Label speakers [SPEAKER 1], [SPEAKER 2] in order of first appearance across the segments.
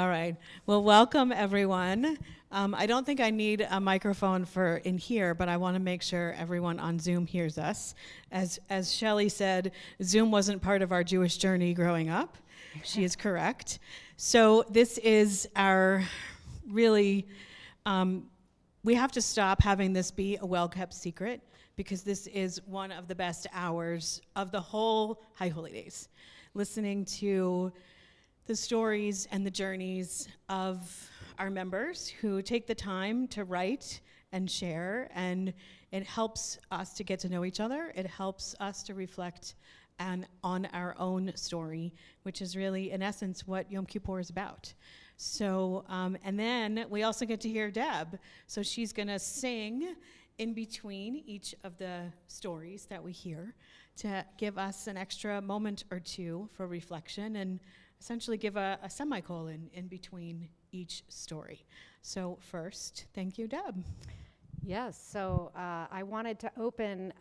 [SPEAKER 1] All right. Well, welcome everyone. I don't think I need a microphone for in here, but I want to make sure everyone on Zoom hears us. As Shelley said, Zoom wasn't part of our Jewish journey growing up. She is correct. So this is our really, we have to stop having this be a well-kept secret, because this is one of the best hours of the whole High Holy Days. Listening to the stories and the journeys of our members who take the time to write and share, and it helps us to get to know each other. It helps us to reflect on our own story, which is really, in essence, what Yom Kippur is about. So, and then we also get to hear Deb. So she's gonna sing in between each of the stories that we hear to give us an extra moment or two for reflection and essentially give a semicolon in between each story. So first, thank you, Deb.
[SPEAKER 2] Yes, so I wanted to open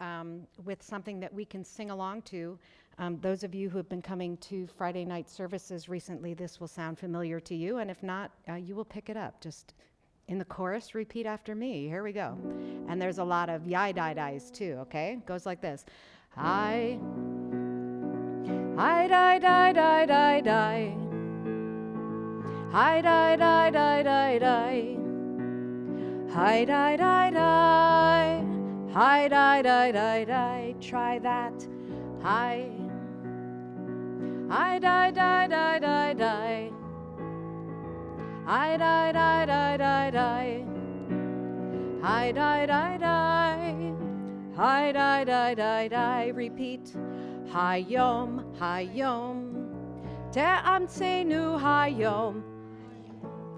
[SPEAKER 2] with something that we can sing along to. Those of you who have been coming to Friday night services recently, this will sound familiar to you, and if not, you will pick it up. Just in the chorus, repeat after me. Here we go. And there's a lot of yai-dai-dais too, okay? It goes like this. I die die die die die. I die die die die die. I die die die. I die die die die. Try that. I die die die die die. I die die die die die. I die die die. I die die die die. Repeat. Hayom, hayom, te'amtzenu hayom.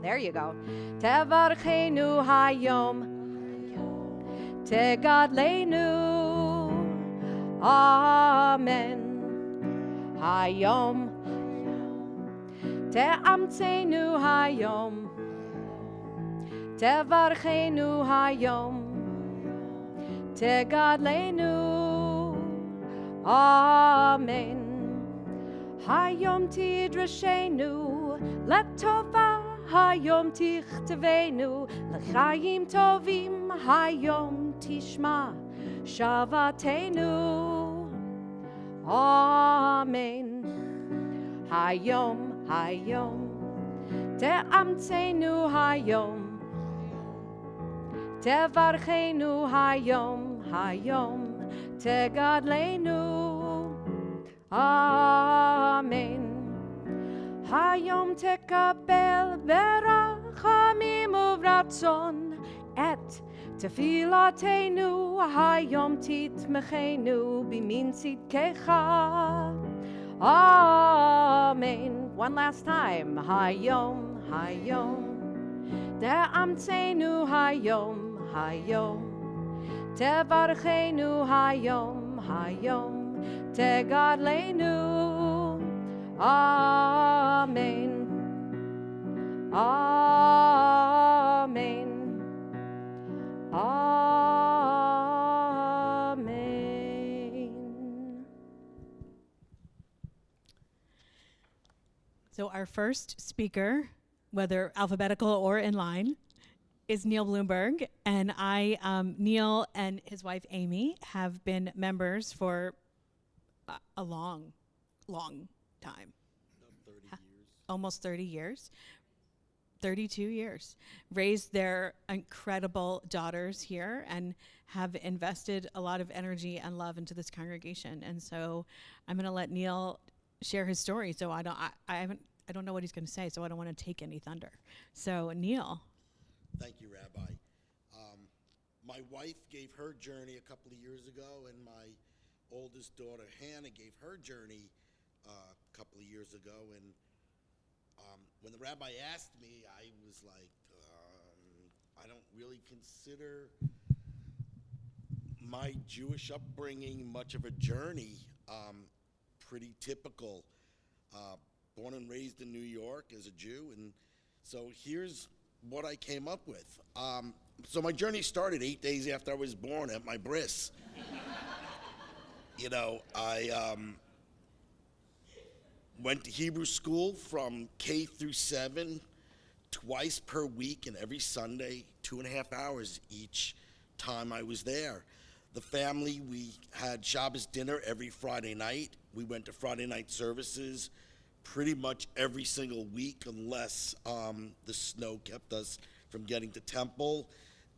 [SPEAKER 2] There you go. Tevarchenu hayom, tegadlenu. Amen. Hayom, te'amtzenu hayom, tevarchenu hayom, tegadlenu. Amen. Hayom tidrashenu, letova. Hayom tichtevenu, l'chaim tovim. Hayom tishma, shavatenu. Amen. Hayom, hayom, te'amtzenu hayom, tevarchenu hayom, hayom. Tegadlenu, Amen. Hayom tekabel berachamim uvratzon et tefilatenu. Hayom titmechenu bimin tzidkecha. Amen. One last time. Hayom, hayom, de'amtzenu hayom, hayom. Tevarchenu hayom, hayom, tegadlenu. Amen. Amen. Amen.
[SPEAKER 1] So our first speaker, whether alphabetical or in line, is Neil Bloomberg, and Neil and his wife Amy have been members for a long time.
[SPEAKER 3] 30 years.
[SPEAKER 1] Almost 30 years. 32 years. Raised their incredible daughters here and have invested a lot of energy and love into this congregation. And so I'm going to let Neil share his story. So I don't know what he's going to say, so I don't want to take any thunder. So Neil.
[SPEAKER 3] Thank you, Rabbi. My wife gave her journey a couple of years ago, and my oldest daughter, Hannah, gave her journey a couple of years ago. And when the rabbi asked me, I was like, I don't really consider my Jewish upbringing much of a journey. Pretty typical. Born and raised in New York as a Jew, and so here's what I came up with. So my journey started 8 days after I was born at my bris. You know, I went to Hebrew school from K through 7, twice per week and every Sunday, 2.5 hours each time I was there. The family, we had Shabbos dinner every Friday night. We went to Friday night services pretty much every single week unless the snow kept us from getting to Temple.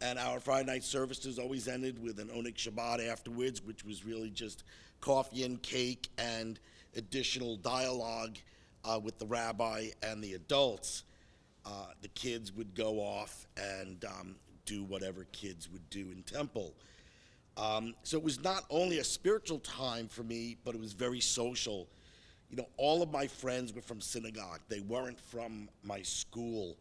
[SPEAKER 3] And our Friday night services always ended with an Onik Shabbat afterwards, which was really just coffee and cake and additional dialogue with the rabbi and the adults. The kids would go off and do whatever kids would do in Temple. So it was not only a spiritual time for me, but it was very social. You know, all of my friends were from synagogue. They weren't from my school.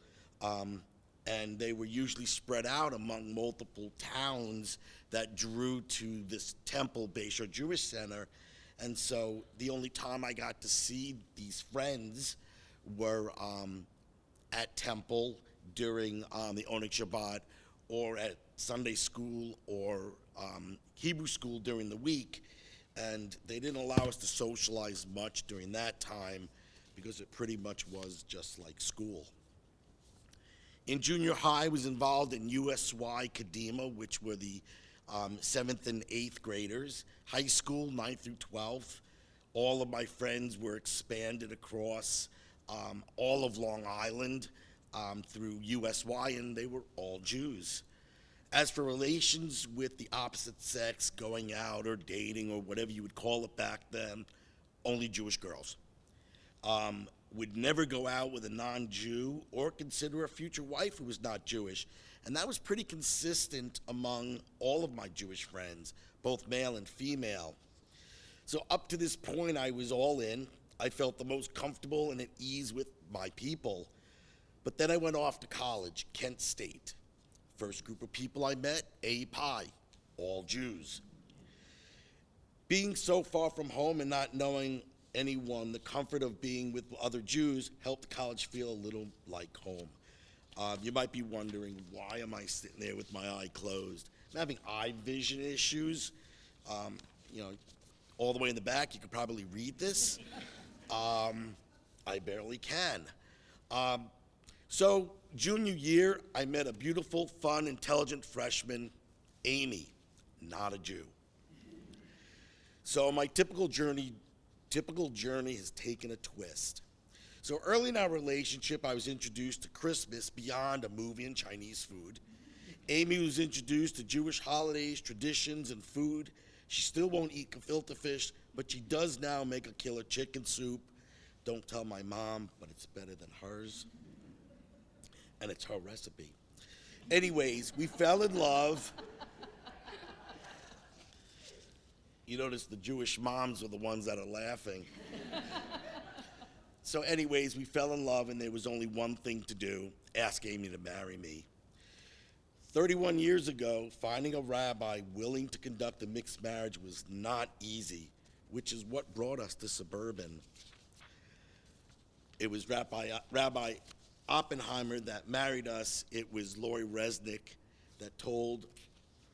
[SPEAKER 3] And they were usually spread out among multiple towns that drew to this temple, Beisher Jewish Center. And so the only time I got to see these friends were at Temple during the Onik Shabbat, or at Sunday school or Hebrew school during the week. And they didn't allow us to socialize much during that time because it pretty much was just like school. In junior high, I was involved in USY Kadima, which were the 7th and 8th graders. High school, 9th through 12th. All of my friends were expanded across all of Long Island through USY, and they were all Jews. As for relations with the opposite sex, going out or dating or whatever you would call it back then, only Jewish girls. Would never go out with a non-Jew or consider a future wife who was not Jewish. And that was pretty consistent among all of my Jewish friends, both male and female. So up to this point, I was all in. I felt the most comfortable and at ease with my people. But then I went off to college, Kent State. First group of people I met, A Pi, all Jews. Being so far from home and not knowing anyone, the comfort of being with other Jews helped college feel a little like home. You might be wondering, why am I sitting there with my eye closed? I'm having eye vision issues. You know, all the way in the back, you could probably read this. I barely can. So junior year, I met a beautiful, fun, intelligent freshman, Amy, not a Jew. So my typical journey has taken a twist. So early in our relationship, I was introduced to Christmas beyond a movie and Chinese food. Amy was introduced to Jewish holidays, traditions, and food. She still won't eat gefilte fish, but she does now make a killer chicken soup. Don't tell my mom, but it's better than hers. And it's her recipe. Anyways, we fell in love. You notice the Jewish moms are the ones that are laughing. So anyways, we fell in love, and there was only one thing to do, ask Amy to marry me. 31 years ago, finding a rabbi willing to conduct a mixed marriage was not easy, which is what brought us to Suburban. It was Rabbi Oppenheimer that married us. It was Lori Resnick that told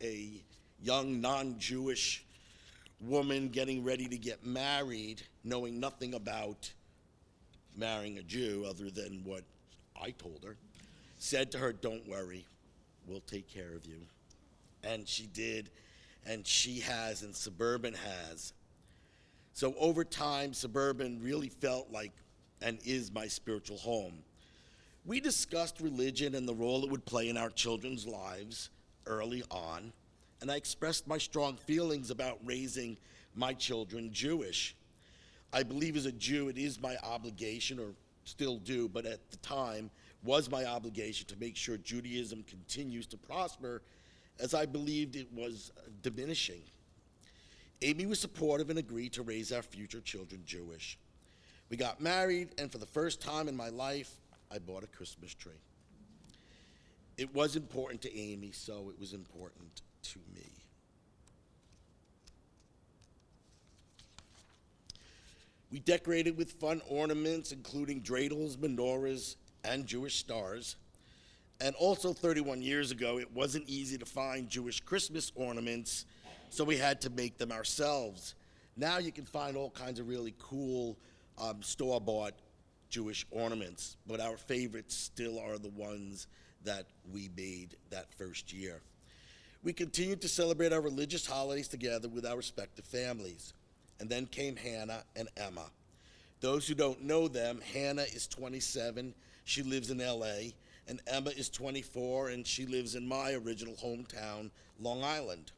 [SPEAKER 3] a young non-Jewish woman getting ready to get married, knowing nothing about marrying a Jew other than what I told her, said to her, "Don't worry, we'll take care of you." And she did, and she has, and Suburban has. So over time, Suburban really felt like and is my spiritual home. We discussed religion and the role it would play in our children's lives early on, and I expressed my strong feelings about raising my children Jewish. I believe as a Jew it is my obligation, or still do, but at the time was my obligation to make sure Judaism continues to prosper, as I believed it was diminishing. Amy was supportive and agreed to raise our future children Jewish. We got married, and for the first time in my life, I bought a Christmas tree. It was important to Amy, so it was important to me. We decorated with fun ornaments, including dreidels, menorahs, and Jewish stars. And also 31 years ago, it wasn't easy to find Jewish Christmas ornaments, so we had to make them ourselves. Now you can find all kinds of really cool store-bought Jewish ornaments, but our favorites still are the ones that we made that first year. We continued to celebrate our religious holidays together with our respective families. And then came Hannah and Emma. Those who don't know them, Hannah is 27, she lives in LA, and Emma is 24, and she lives in my original hometown, Long Island.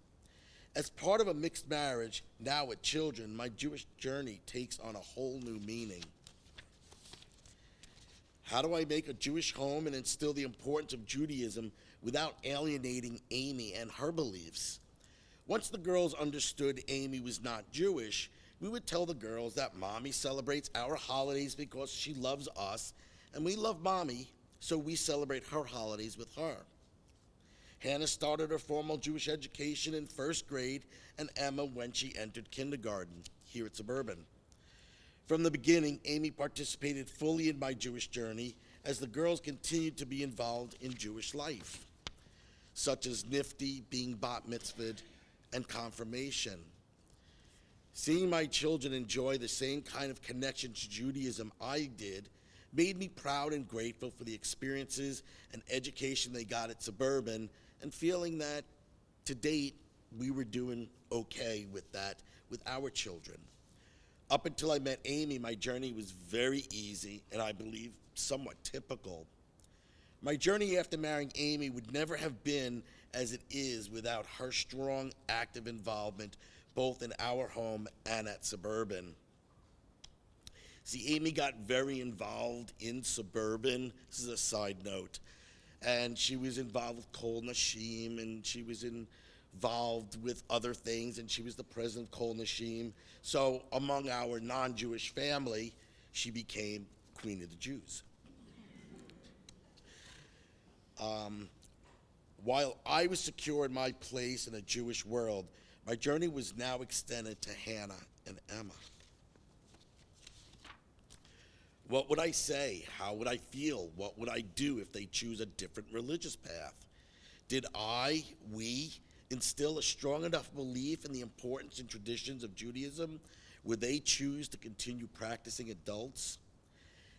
[SPEAKER 3] As part of a mixed marriage, now with children, my Jewish journey takes on a whole new meaning. How do I make a Jewish home and instill the importance of Judaism without alienating Amy and her beliefs? Once the girls understood Amy was not Jewish, we would tell the girls that Mommy celebrates our holidays because she loves us, and we love Mommy, so we celebrate her holidays with her. Hannah started her formal Jewish education in first grade, and Emma when she entered kindergarten here at Suburban. From the beginning, Amy participated fully in my Jewish journey as the girls continued to be involved in Jewish life, such as Nifty, being bat mitzvahed, and confirmation. Seeing my children enjoy the same kind of connection to Judaism I did made me proud and grateful for the experiences and education they got at Suburban, and feeling that to date we were doing okay with that with our children. Up until I met Amy, my journey was very easy and I believe somewhat typical. My journey after marrying Amy would never have been as it is without her strong, active involvement both in our home and at Suburban. See, Amy got very involved in Suburban. This is a side note. And she was involved with Kol Nashim, and she was involved with other things, and she was the president of Kol Nashim. So among our non-Jewish family, she became Queen of the Jews. While I was secure in my place in a Jewish world, my journey was now extended to Hannah and Emma. What would I say? How would I feel? What would I do if they choose a different religious path? Did we instill a strong enough belief in the importance and traditions of Judaism? Would they choose to continue practicing adults?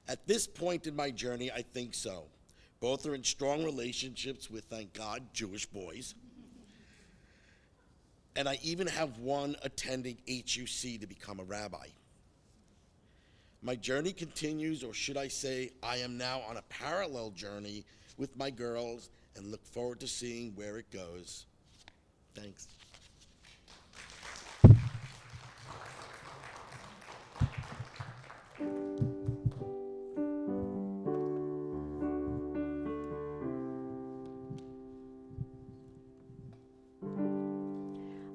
[SPEAKER 3] At this point in my journey, I think so. Both are in strong relationships with, thank God, Jewish boys. And I even have one attending HUC to become a rabbi. My journey continues, or should I say, I am now on a parallel journey with my girls and look forward to seeing where it goes. Thanks.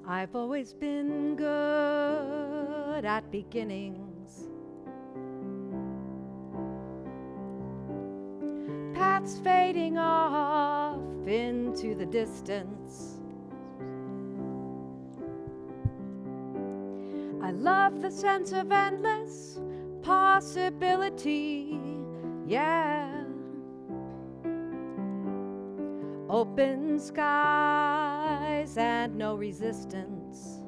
[SPEAKER 2] I've always been good at beginnings, paths fading off into the distance. I love the sense of endless possibility, yeah. Open skies and no resistance.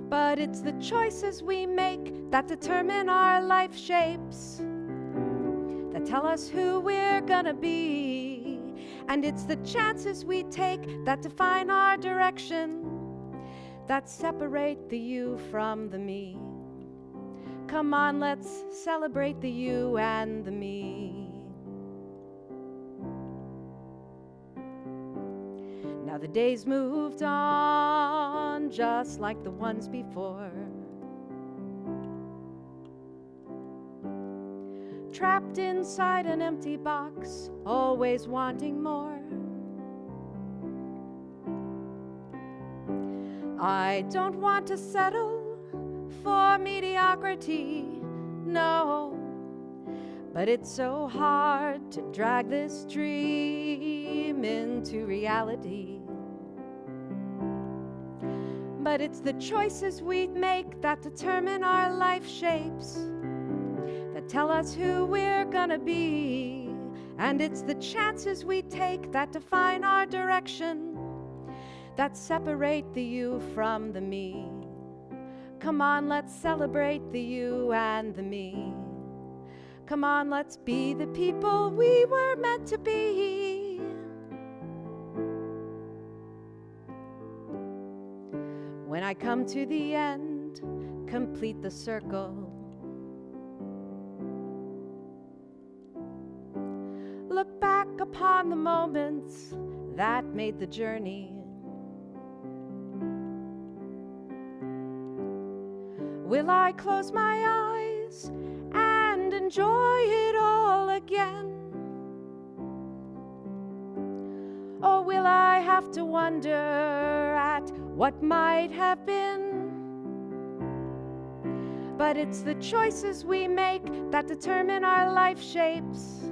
[SPEAKER 2] But it's the choices we make that determine our life shapes, that tell us who we're gonna be. And it's the chances we take that define our direction, that separate the you from the me. Come on, let's celebrate the you and the me. Now the days moved on just like the ones before, trapped inside an empty box, always wanting more. I don't want to settle for mediocrity, no, but it's so hard to drag this dream into reality. But it's the choices we make that determine our life shapes, that tell us who we're gonna be. And it's the chances we take that define our direction, that separate the you from the me. Come on, let's celebrate the you and the me. Come on, let's be the people we were meant to be. When I come to the end, complete the circle. Look back upon the moments that made the journey. Will I close my eyes and enjoy it all again? Or will I have to wonder at what might have been? But it's the choices we make that determine our life shapes,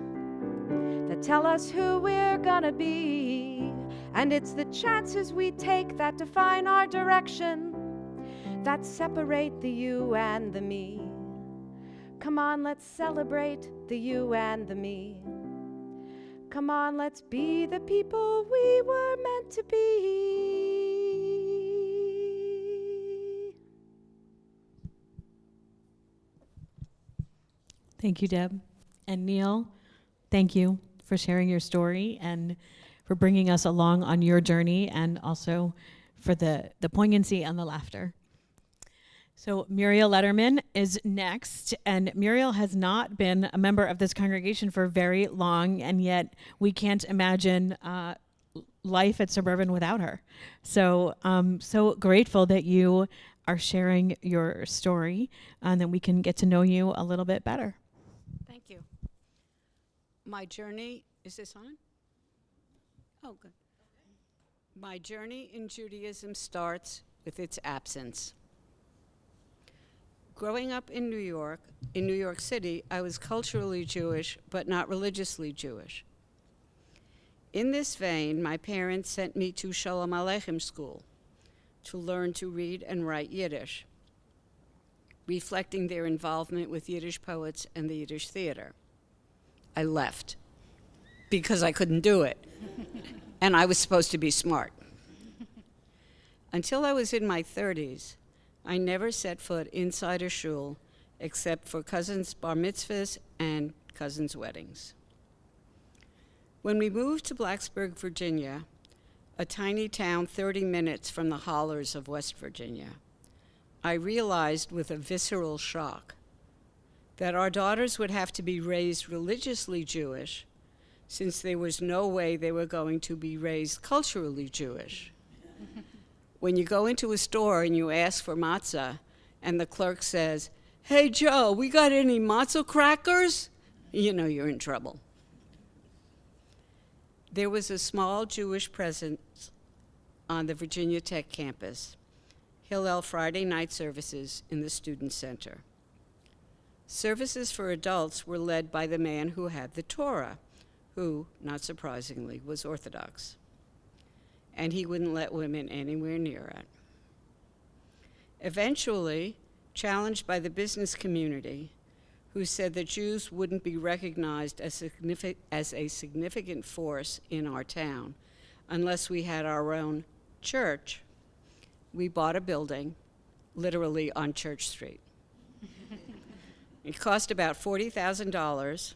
[SPEAKER 2] that tell us who we're gonna be. And it's the chances we take that define our direction, that separate the you and the me. Come on, let's celebrate the you and the me. Come on, let's be the people we were meant to be.
[SPEAKER 1] Thank you, Deb. And Neil, thank you for sharing your story and for bringing us along on your journey, and also for the poignancy and the laughter. So Muriel Letterman is next, and Muriel has not been a member of this congregation for very long, and yet we can't imagine life at Suburban without her. So so grateful that you are sharing your story and that we can get to know you a little bit better.
[SPEAKER 4] Thank you. My journey, is this on? Oh, good. My journey in Judaism starts with its absence. Growing up in New York City, I was culturally Jewish, but not religiously Jewish. In this vein, my parents sent me to Shalom Aleichem school to learn to read and write Yiddish, reflecting their involvement with Yiddish poets and the Yiddish theater. I left because I couldn't do it, and I was supposed to be smart. Until I was in my 30s, I never set foot inside a shul except for cousins' bar mitzvahs and cousins' weddings. When we moved to Blacksburg, Virginia, a tiny town 30 minutes from the hollers of West Virginia, I realized with a visceral shock that our daughters would have to be raised religiously Jewish, since there was no way they were going to be raised culturally Jewish. When you go into a store and you ask for matzah, and the clerk says, "Hey, Joe, we got any matzah crackers?" You know you're in trouble. There was a small Jewish presence on the Virginia Tech campus, Hillel Friday night services in the Student Center. Services for adults were led by the man who had the Torah, who, not surprisingly, was Orthodox. And he wouldn't let women anywhere near it. Eventually, challenged by the business community, who said that Jews wouldn't be recognized as a significant force in our town unless we had our own church, we bought a building, literally on Church Street. It cost about $40,000.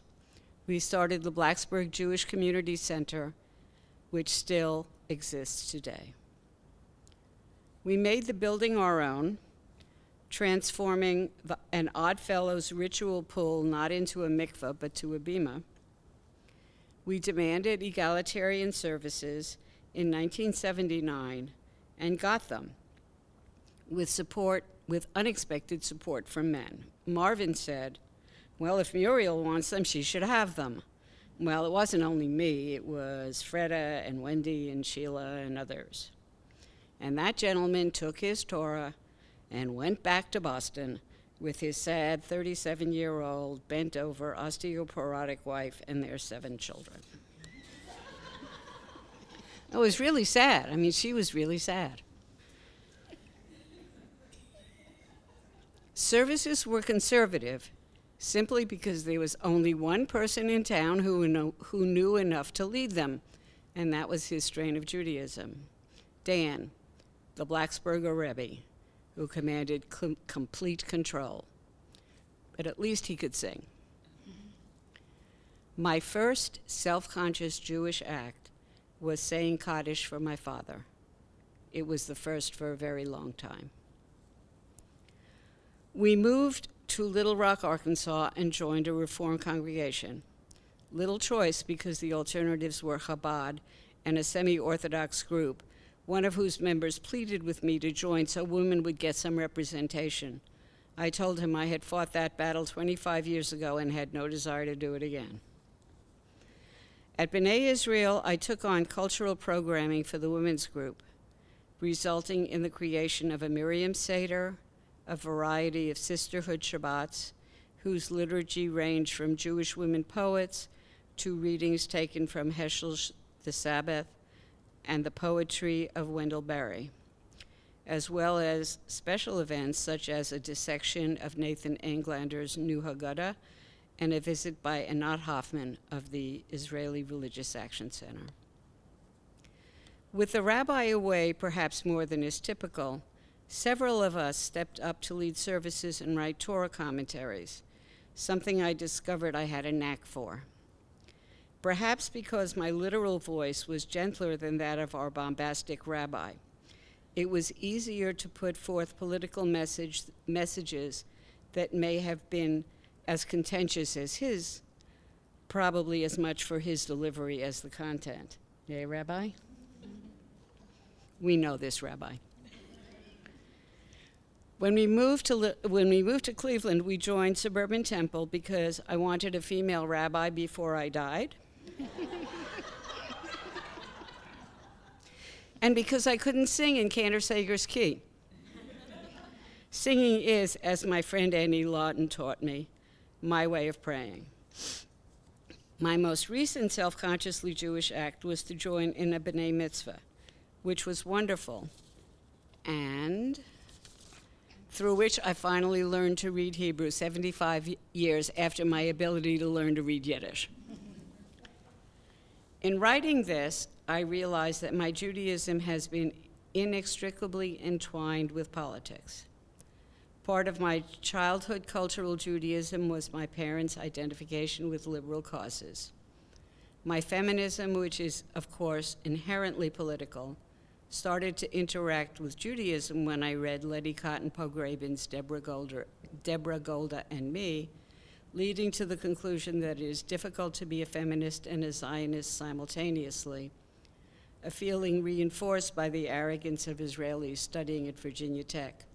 [SPEAKER 4] We started the Blacksburg Jewish Community Center, which still exists today. We made the building our own, transforming an Oddfellows ritual pool not into a mikveh, but to a bima. We demanded egalitarian services in 1979 and got them with unexpected support from men. Marvin said, "Well, if Muriel wants them, she should have them." Well, it wasn't only me, it was Freda and Wendy and Sheila and others. And that gentleman took his Torah and went back to Boston with his sad 37-year-old, bent-over, osteoporotic wife and their 7 children. It was really sad. I mean, she was really sad. Services were conservative simply because there was only one person in town who knew enough to lead them, and that was his strain of Judaism, Dan, the Blacksburg Rabbi, who commanded complete control. But at least he could sing. My first self-conscious Jewish act was saying Kaddish for my father. It was the first for a very long time. We moved to Little Rock, Arkansas, and joined a Reform congregation. Little choice because the alternatives were Chabad and a semi-Orthodox group, one of whose members pleaded with me to join so women would get some representation. I told him I had fought that battle 25 years ago and had no desire to do it again. At B'nai Israel, I took on cultural programming for the women's group, resulting in the creation of a Miriam Seder, a variety of sisterhood Shabbats, whose liturgy ranged from Jewish women poets to readings taken from Heschel's The Sabbath and the poetry of Wendell Berry, as well as special events such as a dissection of Nathan Englander's New Haggadah and a visit by Anat Hoffman of the Israeli Religious Action Center. With the rabbi away perhaps more than is typical, several of us stepped up to lead services and write Torah commentaries, something I discovered I had a knack for. Perhaps because my literal voice was gentler than that of our bombastic rabbi, it was easier to put forth political messages that may have been as contentious as his, probably as much for his delivery as the content. Yay, Rabbi? We know this, Rabbi. When we moved to Cleveland, we joined Suburban Temple because I wanted a female rabbi before I died. And because I couldn't sing in Cantor Sager's key. Singing is, as my friend Annie Lawton taught me, my way of praying. My most recent self-consciously Jewish act was to join in a B'nai Mitzvah, which was wonderful, and through which I finally learned to read Hebrew 75 years after my ability to learn to read Yiddish. In writing this, I realized that my Judaism has been inextricably entwined with politics. Part of my childhood cultural Judaism was my parents' identification with liberal causes. My feminism, which is, of course, inherently political, started to interact with Judaism when I read Letty Cotton Pograbin's Deborah Golda and Me, leading to the conclusion that it is difficult to be a feminist and a Zionist simultaneously, a feeling reinforced by the arrogance of Israelis studying at Virginia Tech.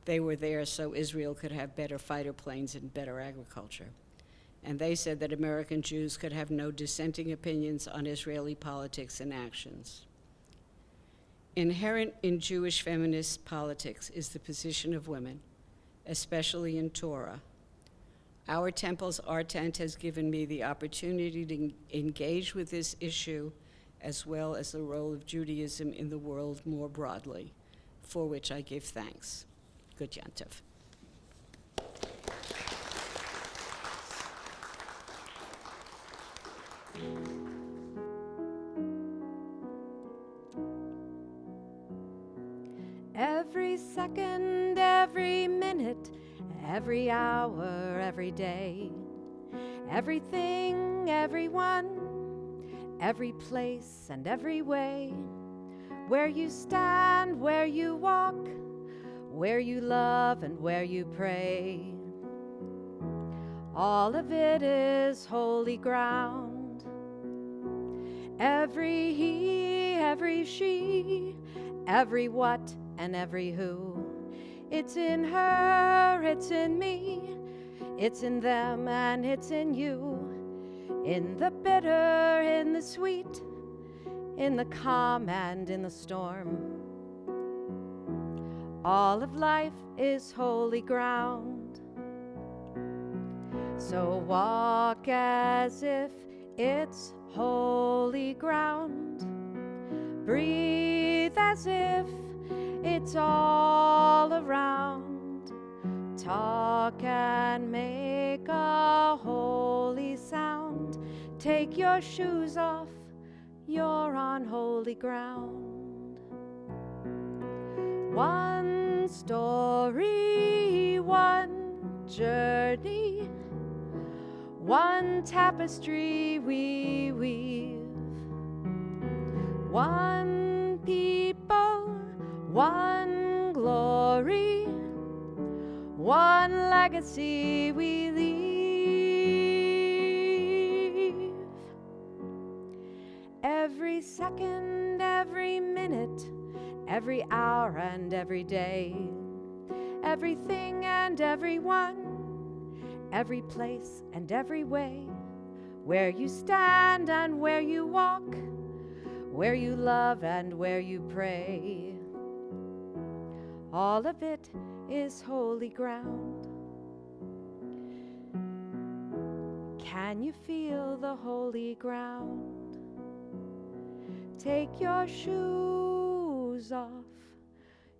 [SPEAKER 4] They were there so Israel could have better fighter planes and better agriculture. And they said that American Jews could have no dissenting opinions on Israeli politics and actions. Inherent in Jewish feminist politics is the position of women, especially in Torah. Our temple's art tent has given me the opportunity to engage with this issue, as well as the role of Judaism in the world more broadly, for which I give thanks. Good Yantov.
[SPEAKER 2] Every second, every minute, every hour, every day, everything, everyone, every place and every way, where you stand, where you walk, where you love and where you pray. All of it is holy ground. Every he, every she, every what and every who. It's in her, it's in me, it's in them and it's in you. In the bitter, in the sweet, in the calm and in the storm. All of life is holy ground. So walk as if it's holy ground. Breathe as if it's all around. Talk and make a holy sound. Take your shoes off, you're on holy ground.
[SPEAKER 5] One story, one journey, one tapestry we weave. One people, one glory, one legacy we leave. Every second, every minute, every hour and every day, everything and everyone, every place and every way, where you stand and where you walk, where you love and where you pray. All of it is holy ground. Can you feel the holy ground? Take your shoes off.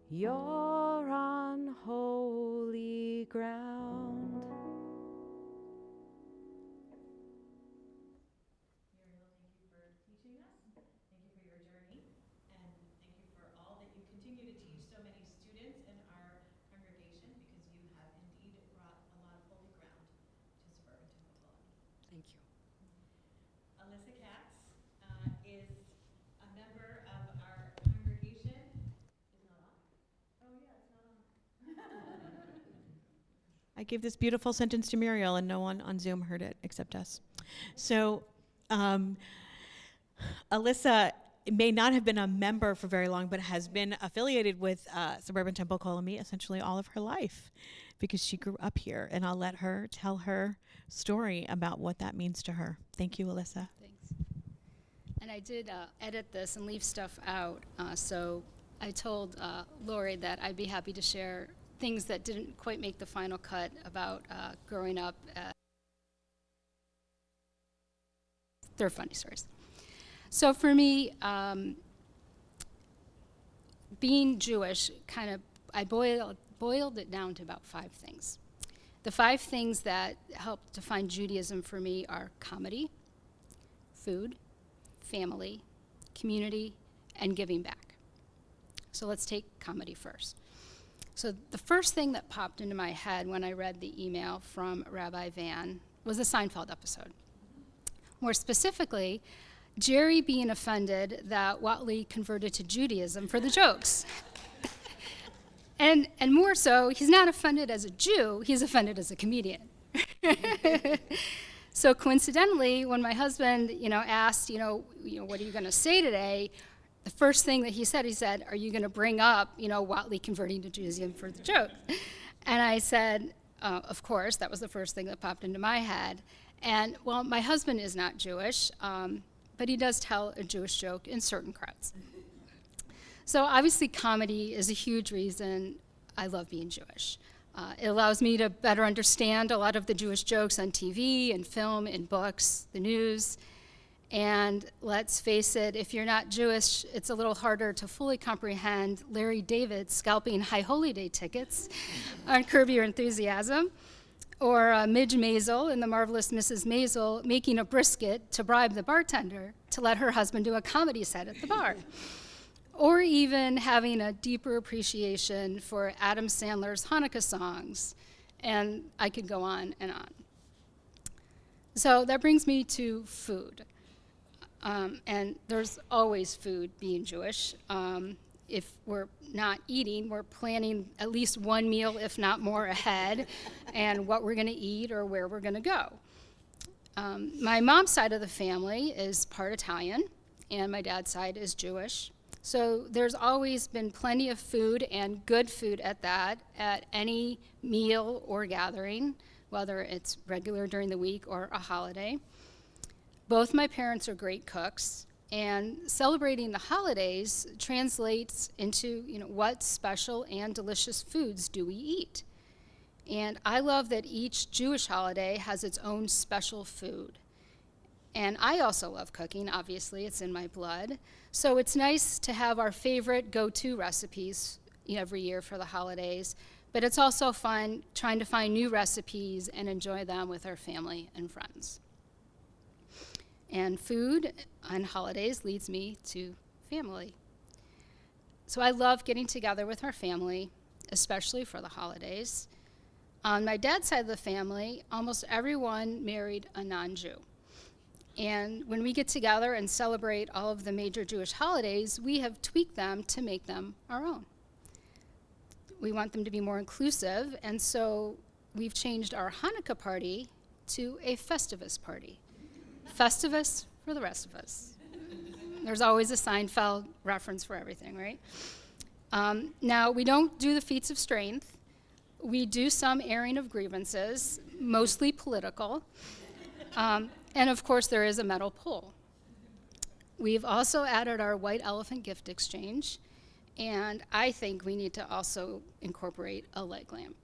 [SPEAKER 5] You're on holy ground.
[SPEAKER 1] Muriel, thank you for teaching us. Thank you for your journey. And thank you for all that you continue to teach so many students in our congregation, because you have indeed brought a lot of holy ground to suburban Temple-Kol.
[SPEAKER 4] Thank you.
[SPEAKER 1] Alyssa Katz is a member of our congregation. Is not on? Oh, yeah, it's not on. I gave this beautiful sentence to Muriel, and no one on Zoom heard it except us. So, Alyssa may not have been a member for very long, but has been affiliated with Suburban Temple-Kol essentially all of her life, because she grew up here. And I'll let her tell her story about what that means to her. Thank you, Alyssa.
[SPEAKER 6] Thanks. And I did edit this and leave stuff out, so I told Lori that I'd be happy to share things that didn't quite make the final cut about growing up. They're funny stories. So for me, being Jewish, I boiled it down to about 5 things. The 5 things that help define Judaism for me are comedy, food, family, community, and giving back. So let's take comedy first. So the first thing that popped into my head when I read the email from Rabbi Vann was the Seinfeld episode. More specifically, Jerry being offended that Watley converted to Judaism for the jokes. And more so, he's not offended as a Jew, he's offended as a comedian. So coincidentally, when my husband, asked, what are you going to say today? The first thing that he said, are you going to bring up, Watley converting to Judaism for the joke? And I said, of course, that was the first thing that popped into my head. And, well, my husband is not Jewish, but he does tell a Jewish joke in certain crowds. So obviously comedy is a huge reason I love being Jewish. It allows me to better understand a lot of the Jewish jokes on TV and film and books, the news. And let's face it, if you're not Jewish, it's a little harder to fully comprehend Larry David scalping High Holy Day tickets on Curb Your Enthusiasm, or Midge Maisel in The Marvelous Mrs. Maisel making a brisket to bribe the bartender to let her husband do a comedy set at the bar. Or even having a deeper appreciation for Adam Sandler's Hanukkah songs. And I could go on and on. So that brings me to food. And there's always food being Jewish. If we're not eating, we're planning at least one meal, if not more, ahead, and what we're going to eat or where we're going to go. My mom's side of the family is part Italian, and my dad's side is Jewish. So there's always been plenty of food, and good food at that, at any meal or gathering, whether it's regular during the week or a holiday. Both my parents are great cooks, and celebrating the holidays translates into, what special and delicious foods do we eat? And I love that each Jewish holiday has its own special food. And I also love cooking, obviously, it's in my blood. So it's nice to have our favorite go-to recipes every year for the holidays, but it's also fun trying to find new recipes and enjoy them with our family and friends. And food on holidays leads me to family. So I love getting together with our family, especially for the holidays. On my dad's side of the family, almost everyone married a non-Jew. And when we get together and celebrate all of the major Jewish holidays, we have tweaked them to make them our own. We want them to be more inclusive, and so we've changed our Hanukkah party to a Festivus party. Festivus for the rest of us. There's always a Seinfeld reference for everything, right? Now, we don't do the feats of strength. We do some airing of grievances, mostly political. And of course, there is a metal pole. We've also added our white elephant gift exchange, and I think we need to also incorporate a leg lamp.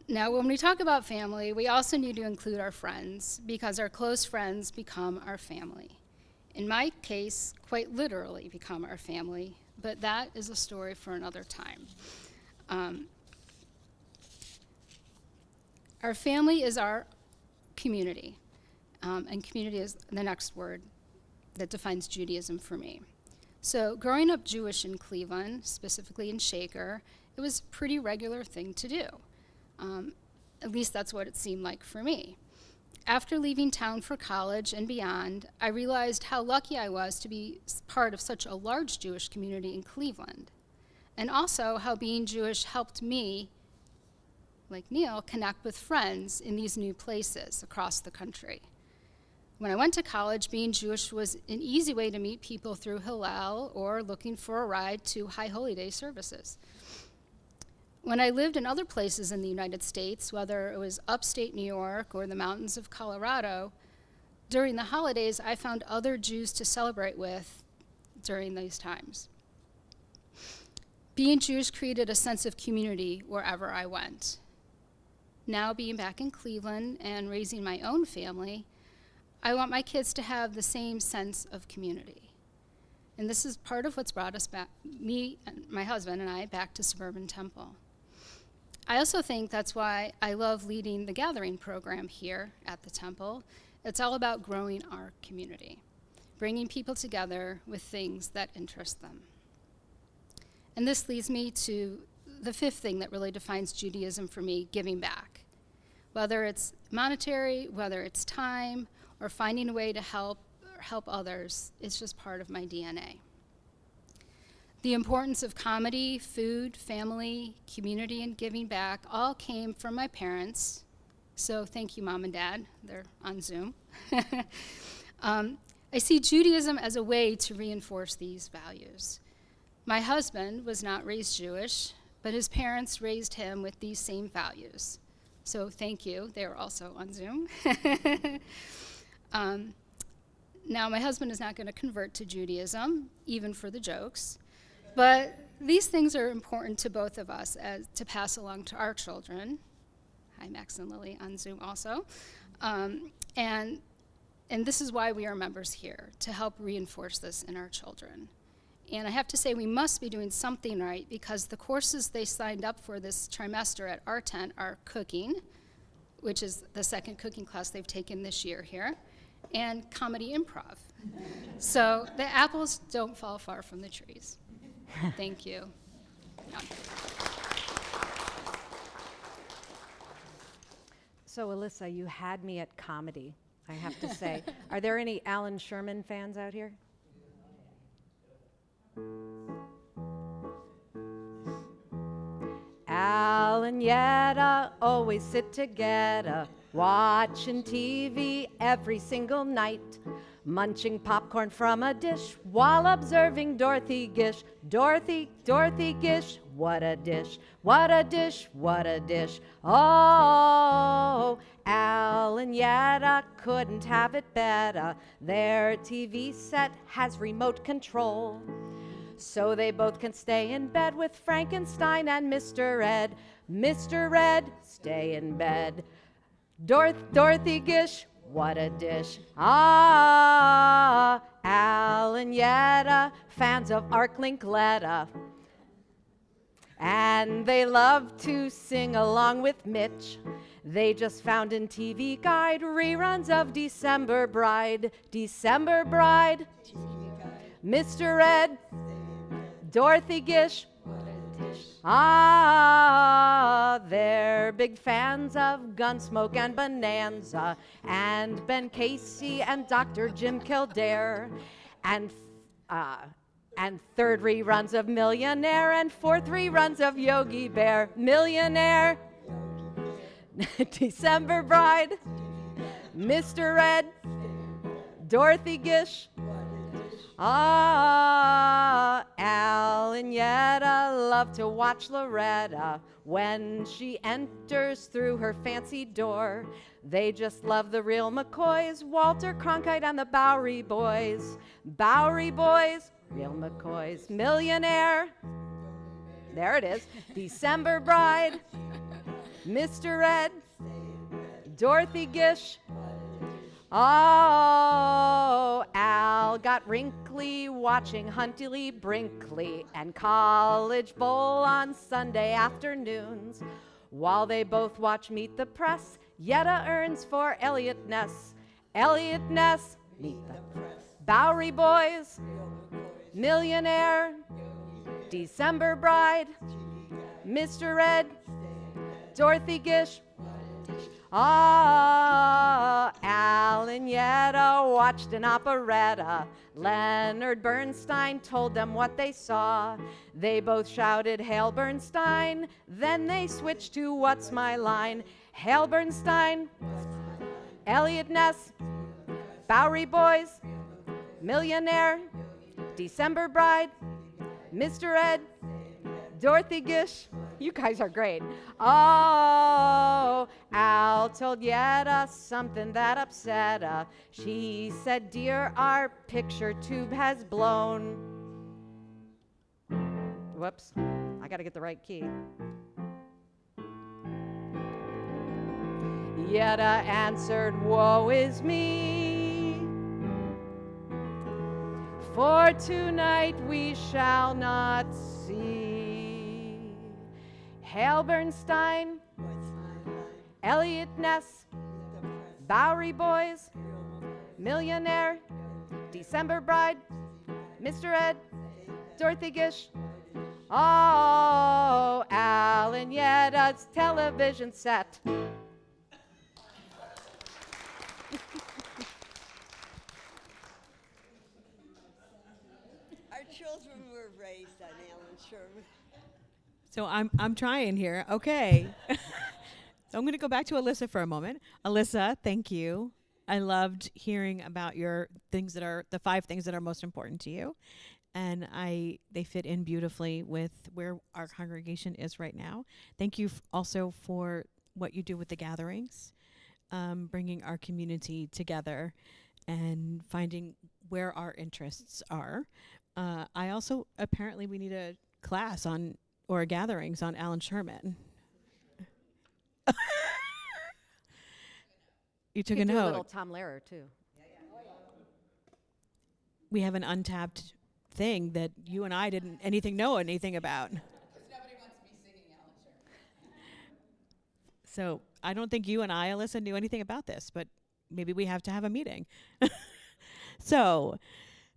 [SPEAKER 6] Now, when we talk about family, we also need to include our friends, because our close friends become our family. In my case, quite literally become our family, but that is a story for another time. Our family is our community, and community is the next word that defines Judaism for me. So growing up Jewish in Cleveland, specifically in Shaker, it was a pretty regular thing to do. At least that's what it seemed like for me. After leaving town for college and beyond, I realized how lucky I was to be part of such a large Jewish community in Cleveland, and also how being Jewish helped me, like Neil, connect with friends in these new places across the country. When I went to college, being Jewish was an easy way to meet people through Hillel or looking for a ride to High Holy Day services. When I lived in other places in the United States, whether it was upstate New York or the mountains of Colorado, during the holidays, I found other Jews to celebrate with during these times. Being Jewish created a sense of community wherever I went. Now, being back in Cleveland and raising my own family, I want my kids to have the same sense of community. And this is part of what's brought us back, me and my husband and I, back to suburban Temple. I also think that's why I love leading the gathering program here at the Temple. It's all about growing our community, bringing people together with things that interest them. And this leads me to the fifth thing that really defines Judaism for me, giving back. Whether it's monetary, whether it's time, or finding a way to help others, it's just part of my DNA. The importance of comedy, food, family, community, and giving back all came from my parents. So thank you, Mom and Dad. They're on Zoom. I see Judaism as a way to reinforce these values. My husband was not raised Jewish, but his parents raised him with these same values. So thank you. They are also on Zoom. Now, my husband is not going to convert to Judaism, even for the jokes, but these things are important to both of us to pass along to our children. Hi, Max and Lily on Zoom also. And this is why we are members here, to help reinforce this in our children. And I have to say, we must be doing something right, because the courses they signed up for this trimester at our tent are cooking, which is the second cooking class they've taken this year here, and comedy improv. So the apples don't fall far from the trees. Thank you.
[SPEAKER 5] So Alyssa, you had me at comedy, I have to say. Are there any Alan Sherman fans out here? Al and Yetta always sit together, watching TV every single night, munching popcorn from a dish while observing Dorothy Gish. Dorothy Gish, what a dish, what a dish, what a dish. Oh, Al and Yetta couldn't have it better. Their TV set has remote control, so they both can stay in bed with Frankenstein and Mr. Ed. Mr. Ed, stay in bed. Dorothy Gish, what a dish. Ah, Al and Yetta, fans of Ark Linkletta. And they love to sing along with Mitch. They just found in TV Guide reruns of December Bride. December Bride. Mr. Ed, Dorothy Gish. Ah, they're big fans of Gunsmoke and Bonanza, and Ben Casey and Dr. Jim Kildare, and third reruns of Millionaire, and fourth reruns of Yogi Bear. Millionaire, December Bride, Mr. Ed, Dorothy Gish. Ah, Al and Yetta love to watch Loretta when she enters through her fancy door. They just love the real McCoys, Walter Cronkite and the Bowery Boys. Bowery Boys, real McCoys. Millionaire, there it is. December Bride, Mr. Ed, Dorothy Gish. Oh, Al got wrinkly watching Huntley Brinkley and College Bowl on Sunday afternoons. While they both watch Meet the Press, Yetta earns for Elliot Ness. Elliot Ness, Meet the Press. Bowery Boys, Millionaire, December Bride, Mr. Ed, Dorothy Gish. Ah, Al and Yetta watched an operetta. Leonard Bernstein told them what they saw. They both shouted, "Hail Bernstein!" Then they switched to "What's my line?" Hail Bernstein, Elliot Ness, Bowery Boys, Millionaire, December Bride, Mr. Ed, Dorothy Gish. You guys are great. Oh, Al told Yetta something that upset her. She said, "Dear, our picture tube has blown." Whoops, I gotta get the right key. Yetta answered, "Woe is me, for tonight we shall not see." Hail Bernstein, Elliot Ness, Bowery Boys, Millionaire, December Bride, Mr. Ed, Dorothy Gish. Oh, Al and Yetta's television set.
[SPEAKER 7] Our children were raised on Alan Sherman.
[SPEAKER 1] So I'm trying here. Okay. So I'm going to go back to Alyssa for a moment. Alyssa, thank you. I loved hearing about your things that are the 5 things that are most important to you, and they fit in beautifully with where our congregation is right now. Thank you also for what you do with the gatherings, bringing our community together and finding where our interests are. I also apparently we need a class on or gatherings on Alan Sherman. You took a
[SPEAKER 2] Do a little
[SPEAKER 1] note.
[SPEAKER 2] Tom Lehrer too.
[SPEAKER 1] We have an untapped thing that you and I didn't know anything about.
[SPEAKER 8] Because nobody wants me singing Alan Sherman.
[SPEAKER 1] So I don't think you and I, Alyssa, knew anything about this, but maybe we have to have a meeting. So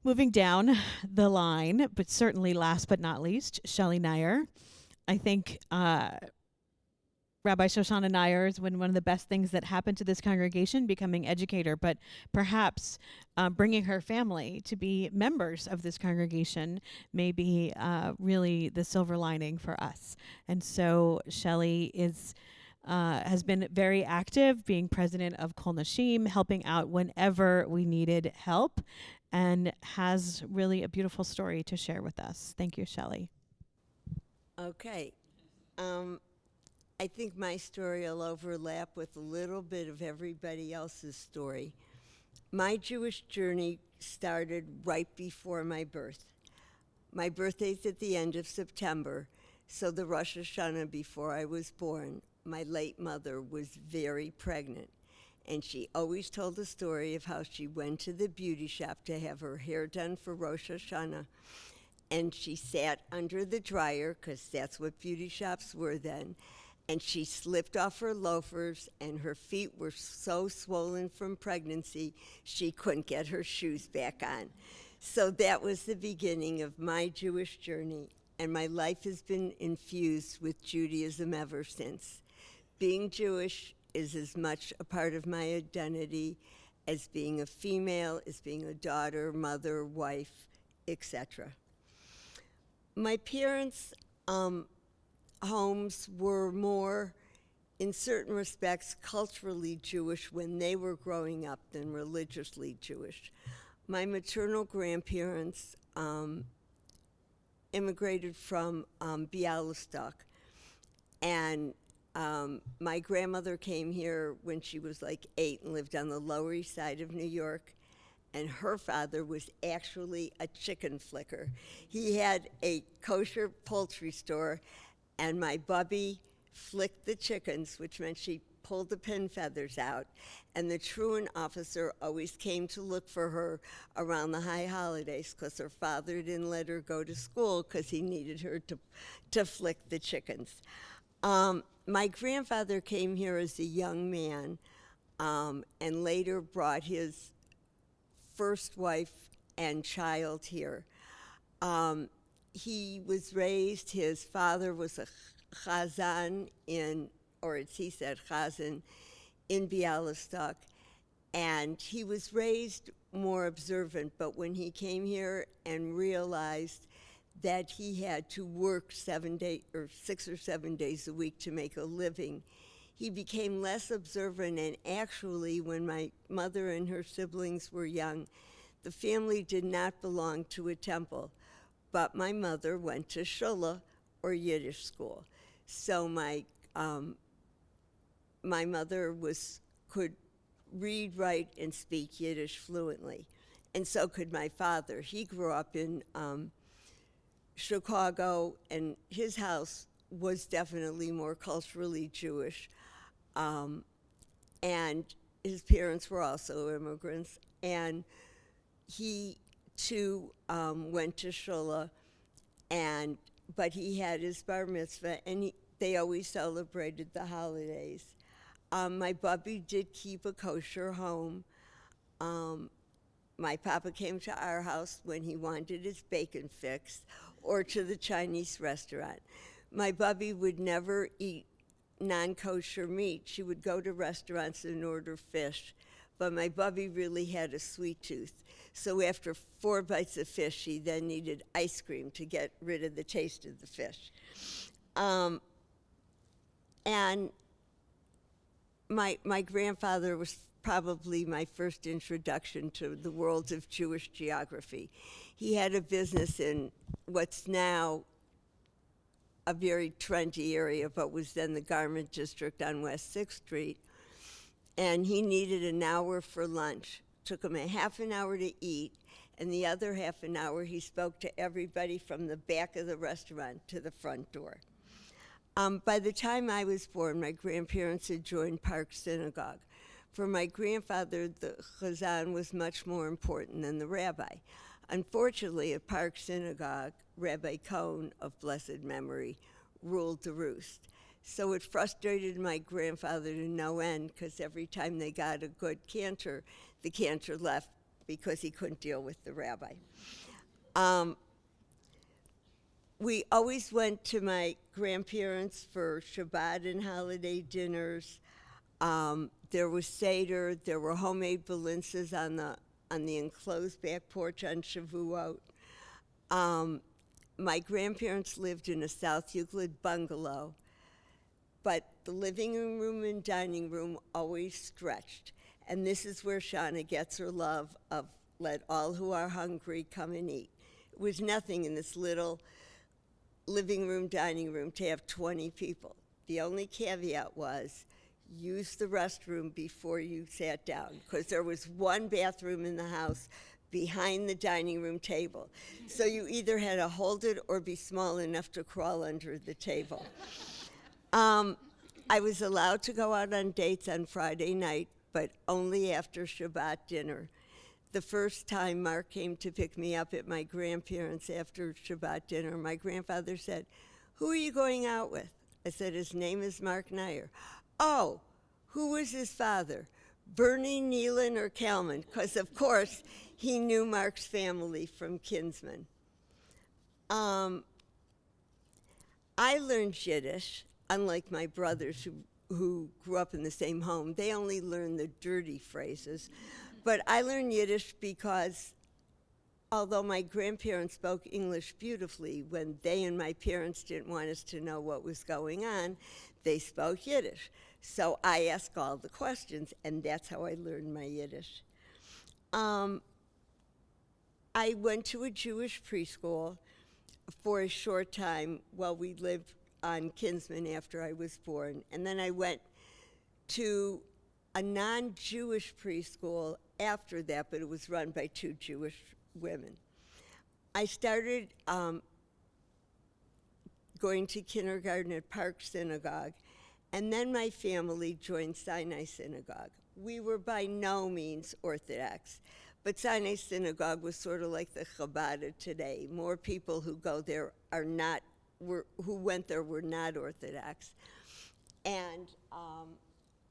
[SPEAKER 1] moving down the line, but certainly last but not least, Shelley Nyer. I think Rabbi Shoshana Nyers, one of the best things that happened to this congregation, becoming educator, but perhaps bringing her family to be members of this congregation may be really the silver lining for us. And so Shelley has been very active, being president of Kol Nashim, helping out whenever we needed help, and has really a beautiful story to share with us. Thank you, Shelley.
[SPEAKER 7] Okay. I think my story will overlap with a little bit of everybody else's story. My Jewish journey started right before my birth. My birthday's at the end of September, so the Rosh Hashanah before I was born, my late mother was very pregnant. And she always told the story of how she went to the beauty shop to have her hair done for Rosh Hashanah. And she sat under the dryer, because that's what beauty shops were then, and she slipped off her loafers, and her feet were so swollen from pregnancy, she couldn't get her shoes back on. So that was the beginning of my Jewish journey, and my life has been infused with Judaism ever since. Being Jewish is as much a part of my identity as being a female, as being a daughter, mother, wife, etc. My parents' homes were more, in certain respects, culturally Jewish when they were growing up than religiously Jewish. My maternal grandparents immigrated from Bialystok, and my grandmother came here when she was like 8 and lived on the Lower East Side of New York, and her father was actually a chicken flicker. He had a kosher poultry store, and my bubby flicked the chickens, which meant she pulled the pin feathers out, and the truant officer always came to look for her around the high holidays because her father didn't let her go to school because he needed her to flick the chickens. My grandfather came here as a young man and later brought his first wife and child here. He was raised, his father was a chazan or as he said, chazan, in Bialystok, and he was raised more observant, but when he came here and realized that he had to work 6 or 7 days a week to make a living, he became less observant, and actually, when my mother and her siblings were young, the family did not belong to a temple, but my mother went to shul or Yiddish school. So my mother could read, write, and speak Yiddish fluently, and so could my father. He grew up in Chicago, and his house was definitely more culturally Jewish, and his parents were also immigrants, and he too went to shul, but he had his bar mitzvah, and they always celebrated the holidays. My bubby did keep a kosher home. My papa came to our house when he wanted his bacon fixed, or to the Chinese restaurant. My bubby would never eat non-kosher meat. She would go to restaurants and order fish, but my bubby really had a sweet tooth. So after 4 bites of fish, she then needed ice cream to get rid of the taste of the fish. And my grandfather was probably my first introduction to the world of Jewish geography. He had a business in what's now a very trendy area, but was then the garment district on West 6th Street. And he needed an hour for lunch. Took him a half an hour to eat, and the other half an hour he spoke to everybody from the back of the restaurant to the front door. By the time I was born, my grandparents had joined Park Synagogue. For my grandfather, the chazan was much more important than the rabbi. Unfortunately, at Park Synagogue, Rabbi Cohn of blessed memory ruled the roost. So it frustrated my grandfather to no end, because every time they got a good cantor, the cantor left because he couldn't deal with the rabbi. We always went to my grandparents for Shabbat and holiday dinners. There was Seder, there were homemade balinces on the enclosed back porch on Shavuot. My grandparents lived in a South Euclid bungalow, but the living room and dining room always stretched. And this is where Shauna gets her love of let all who are hungry come and eat. It was nothing in this little living room, dining room to have 20 people. The only caveat was use the restroom before you sat down, because there was one bathroom in the house behind the dining room table. So you either had to hold it or be small enough to crawl under the table. I was allowed to go out on dates on Friday night, but only after Shabbat dinner. The first time Mark came to pick me up at my grandparents' after Shabbat dinner, my grandfather said, "Who are you going out with?" I said, "His name is Mark Nyer." "Oh, who was his father?" Bernie, Nealon, or Kalman, because of course he knew Mark's family from Kinsman. I learned Yiddish, unlike my brothers who grew up in the same home. They only learned the dirty phrases. But I learned Yiddish because although my grandparents spoke English beautifully, when they and my parents didn't want us to know what was going on, they spoke Yiddish. So I asked all the questions, and that's how I learned my Yiddish. I went to a Jewish preschool for a short time while we lived on Kinsman after I was born. And then I went to a non-Jewish preschool after that, but it was run by 2 Jewish women. I started going to kindergarten at Park Synagogue, and then my family joined Sinai Synagogue. We were by no means Orthodox, but Sinai Synagogue was sort of like the Chabad of today. More people who go there who went there were not Orthodox. And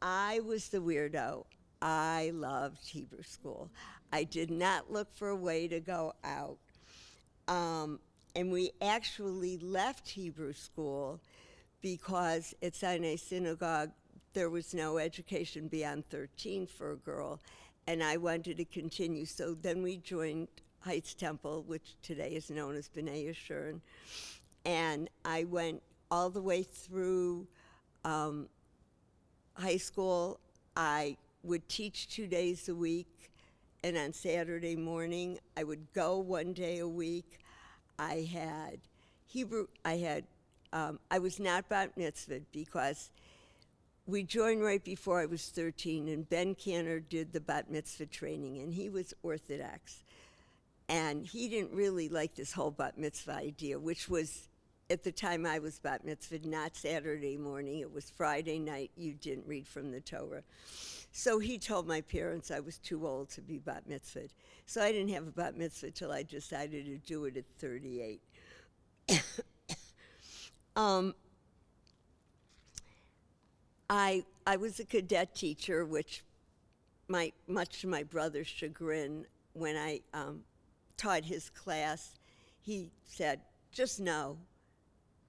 [SPEAKER 7] I was the weirdo. I loved Hebrew school. I did not look for a way to go out. And we actually left Hebrew school because at Sinai Synagogue, there was no education beyond 13 for a girl, and I wanted to continue. So then we joined Heights Temple, which today is known as B'nai Yeshurun, and I went all the way through high school. I would teach 2 days a week, and on Saturday morning, I would go 1 day a week. I had Hebrew, I was not bat mitzvahed because we joined right before I was 13, and Ben Cantor did the bat mitzvah training, and he was Orthodox. And he didn't really like this whole bat mitzvah idea, which was, at the time I was bat mitzvahed, not Saturday morning. It was Friday night. You didn't read from the Torah. So he told my parents I was too old to be bat mitzvahed. So I didn't have a bat mitzvah till I decided to do it at 38. I was a cadet teacher, which much to my brother's chagrin, when I taught his class, he said, just know,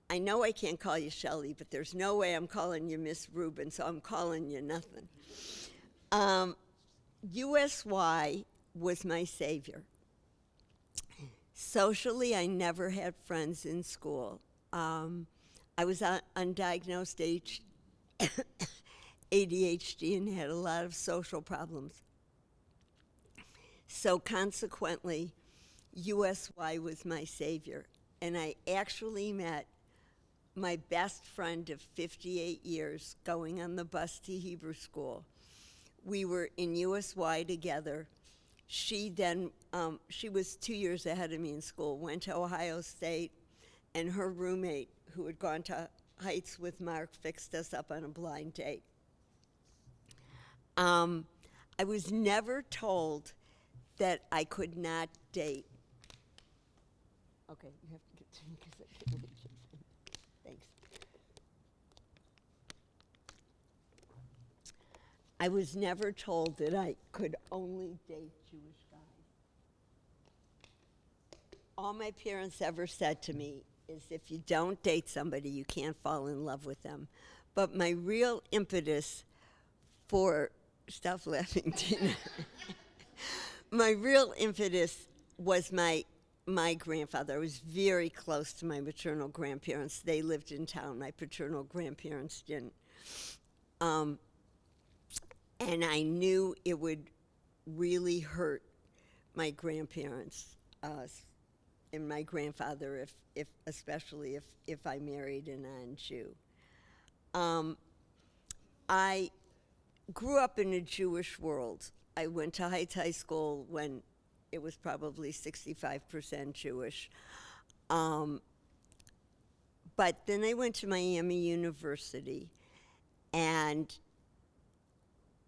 [SPEAKER 7] I know I can't call you Shelley, but there's no way I'm calling you Miss Rubin, so I'm calling you nothing. USY was my savior. Socially, I never had friends in school. I was undiagnosed ADHD and had a lot of social problems. So consequently, USY was my savior. And I actually met my best friend of 58 years going on the bus to Hebrew school. We were in USY together. She then, she was 2 years ahead of me in school, went to Ohio State, and her roommate, who had gone to Heights with Mark, fixed us up on a blind date. I was never told that I could not date. Okay, you have to get to me because I can't reach it. Thanks. I was never told that I could only date Jewish guys. All my parents ever said to me is if you don't date somebody, you can't fall in love with them. But my real impetus for, stop laughing, Tina. My real impetus was my grandfather. I was very close to my maternal grandparents. They lived in town. My paternal grandparents didn't. And I knew it would really hurt my grandparents and my grandfather, especially if I married a non-Jew. I grew up in a Jewish world. I went to Heights High School when it was probably 65% Jewish. But then I went to Miami University, and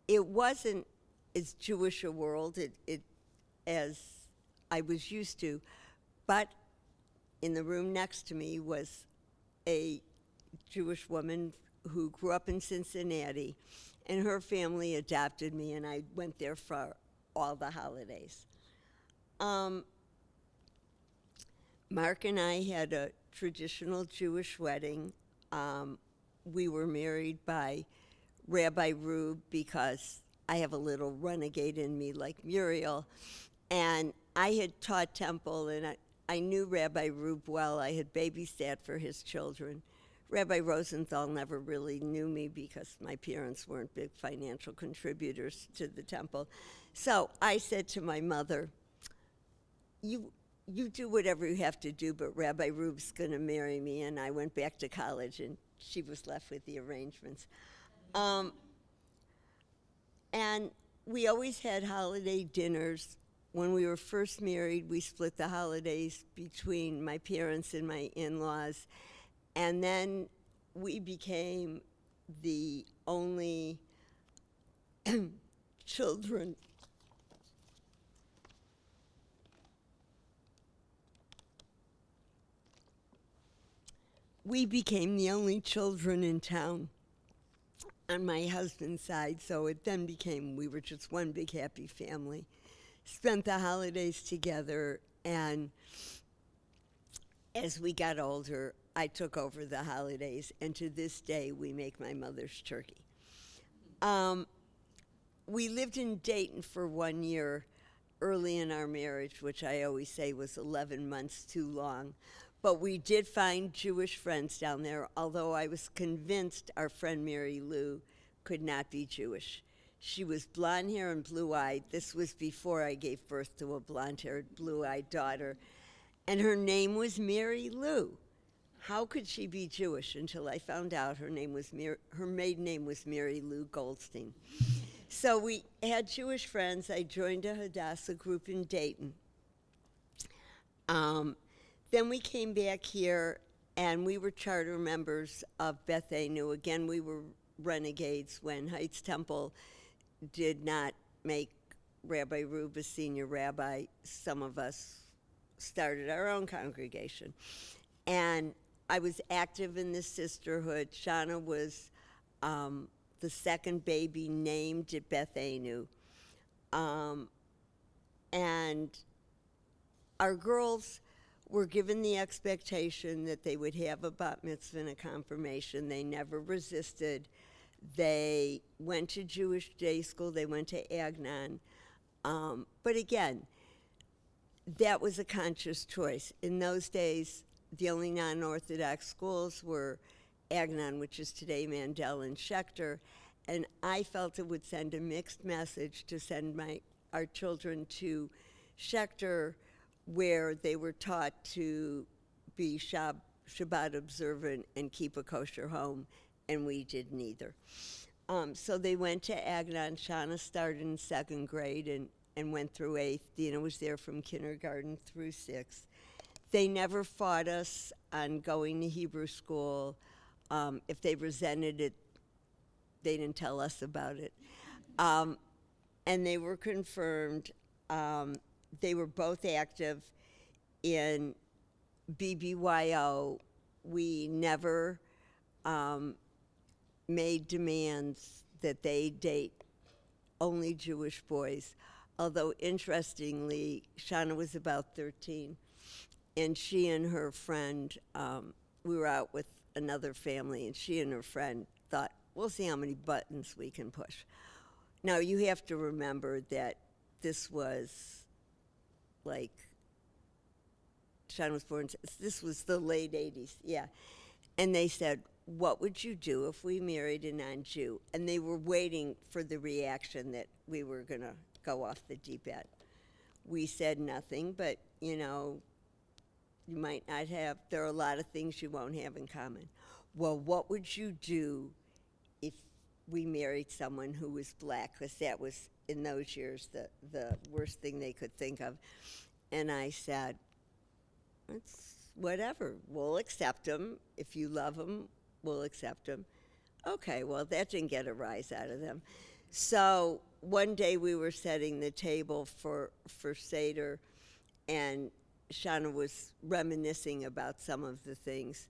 [SPEAKER 7] it wasn't as Jewish a world as I was used to, but in the room next to me was a Jewish woman who grew up in Cincinnati, and her family adopted me, and I went there for all the holidays. Mark and I had a traditional Jewish wedding. We were married by Rabbi Rube because I have a little renegade in me like Muriel. And I had taught Temple, and I knew Rabbi Rube well. I had babysat for his children. Rabbi Rosenthal never really knew me because my parents weren't big financial contributors to the temple. So I said to my mother, you do whatever you have to do, but Rabbi Rube's going to marry me. And I went back to college, and she was left with the arrangements. And we always had holiday dinners. When we were first married, we split the holidays between my parents and my in-laws. And then we became the only children. We became the only children in town on my husband's side, so it then became, we were just one big happy family. Spent the holidays together, and as we got older, I took over the holidays, and to this day, we make my mother's turkey. We lived in Dayton for 1 year early in our marriage, which I always say was 11 months too long. But we did find Jewish friends down there, although I was convinced our friend Mary Lou could not be Jewish. She was blonde hair and blue-eyed. This was before I gave birth to a blonde-haired, blue-eyed daughter. And her name was Mary Lou. How could she be Jewish until I found out her maiden name was Mary Lou Goldstein. So we had Jewish friends. I joined a Hadassah group in Dayton. Then we came back here, and we were charter members of Beth Anu. Again, we were renegades when Heights Temple did not make Rabbi Rube a senior rabbi. Some of us started our own congregation. And I was active in the sisterhood. Shana was the second baby named at Beth Anu. And our girls were given the expectation that they would have a bat mitzvah and a confirmation. They never resisted. They went to Jewish day school. They went to Agnon. But again, that was a conscious choice. In those days, the only non-Orthodox schools were Agnon, which is today Mandel and Schechter, and I felt it would send a mixed message to send our children to Schechter, where they were taught to be Shabbat observant and keep a kosher home, and we did neither. So they went to Agnon. Shana started in 2nd grade and went through 8th. Dina was there from kindergarten through 6th. They never fought us on going to Hebrew school. If they resented it, they didn't tell us about it. And they were confirmed. They were both active in BBYO. We never made demands that they date only Jewish boys, although interestingly, Shana was about 13, and she and her friend, we were out with another family, and she and her friend thought, we'll see how many buttons we can push. Now, you have to remember that this was like, Shana was born, this was the late 80s, yeah. And they said, what would you do if we married a non-Jew? And they were waiting for the reaction that we were going to go off the deep end. We said nothing, but, you know, you might not have, there are a lot of things you won't have in common. Well, what would you do if we married someone who was black? Because that was, in those years, the worst thing they could think of. And I said, it's whatever. We'll accept him. If you love him, we'll accept him. Okay, well, that didn't get a rise out of them. So one day we were setting the table for Seder, and Shana was reminiscing about some of the things.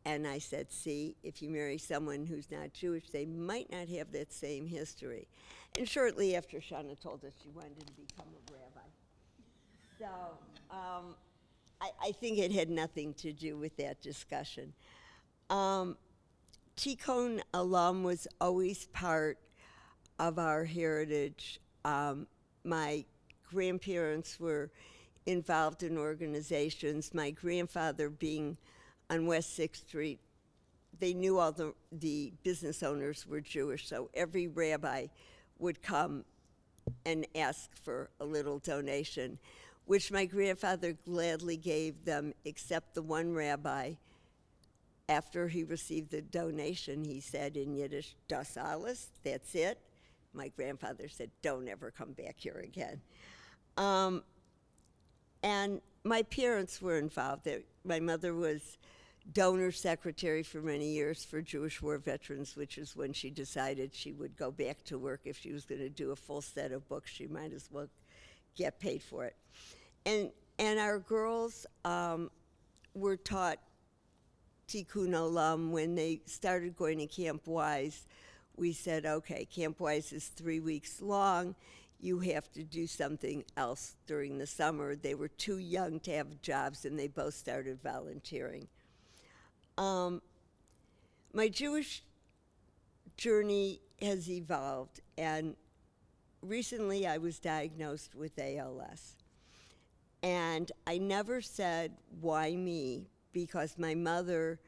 [SPEAKER 7] And I said, see, if you marry someone who's not Jewish, they might not have that same history. And shortly after, Shoshana told us she wanted to become a rabbi. So I think it had nothing to do with that discussion. Tikkun Olam was always part of our heritage. My grandparents were involved in organizations. My grandfather being on West 6th Street, they knew all the business owners were Jewish, so every rabbi would come and ask for a little donation, which my grandfather gladly gave them, except the one rabbi. After he received the donation, he said in Yiddish, "Das alles, that's it." My grandfather said, "Don't ever come back here again." And my parents were involved. My mother was donor secretary for many years for Jewish war veterans, which is when she decided she would go back to work. If she was going to do a full set of books, she might as well get paid for it. And our girls were taught Tikkun Olam when they started going to Camp Wise. We said, okay, Camp Wise is 3 weeks long. You have to do something else during the summer. They were too young to have jobs, and they both started volunteering. My Jewish journey has evolved, and recently I was diagnosed with ALS. And I never said, why me? Because my mother,